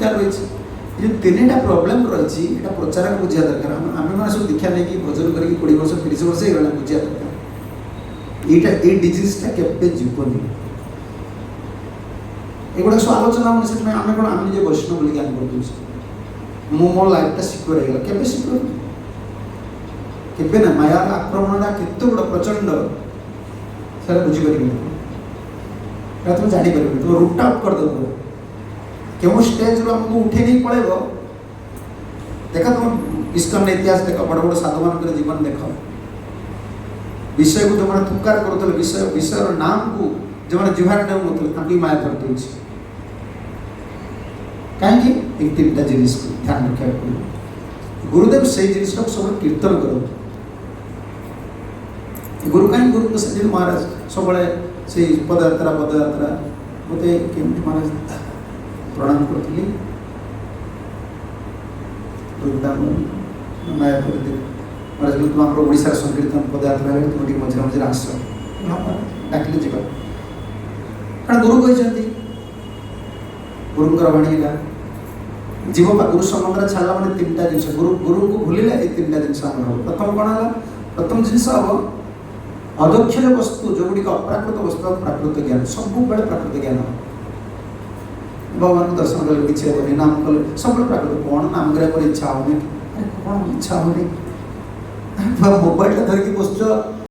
ଅଧିକାର ରହିଛି। ये तीन प्रोब्लेम रही है प्रचार बुझा दरकार आम मैंने सब दीक्षा नहीं भोजन करके 20 वर्ष 30 वर्ष ये बुझा दरकार ये डिजीजटा के जीवन एगुड़ा सब आलोचना मैंने से आम कौन आम निजे वैष्णव बोल ज्ञान कर मो मो लाइफटा सिक्योर होगा केबे सिक्योर केबे ना मायार आक्रमणटा केते बड़ प्रचंड से बुझीपर तुम जापर तुम रूट आउट करदे क्यों स्टेज रू आमको उठे नहीं पड़ेगा देखा तुम इस्कन इतिहास देख बड़ बड़ साधु मान जीवन देख विषय को जो मैंने थुकार करुले विषय विषय नाम को जो मैंने जुहार ने माया कर दूसरी कहीं तीन टा जिनिस को ध्यान रखा पड़े गुरुदेव से जिनटा सब कीर्तन करो गुरु कहीं गुरु से महाराज सब से पदयात्रा मत केमती महाराज प्रणाम करती मायापुर महाराज तुम आप ओडार संकीर्तन पदयात्रा तुम मझे मझे आस डाकिले जा कारण गुरु कहते गुरुंर वाणी है जीव गुरु संबंध छाड़ा मैंने तीन टा जिन गुरु गुरु को भूलिले ये तीन टा जिन प्रथम कौन है प्रथम जिन हम अदक्षर वस्तु जो गुड़िक अप्राकृत वस्तु प्राकृत ज्ञान सब बड़े प्राकृत ज्ञान भगवान को दर्शन कले किसी हेनी नाम कले सब प्राकृत कौन नाम कर इच्छा होनी कौन इच्छा होनी मोबाइल धरिकी बस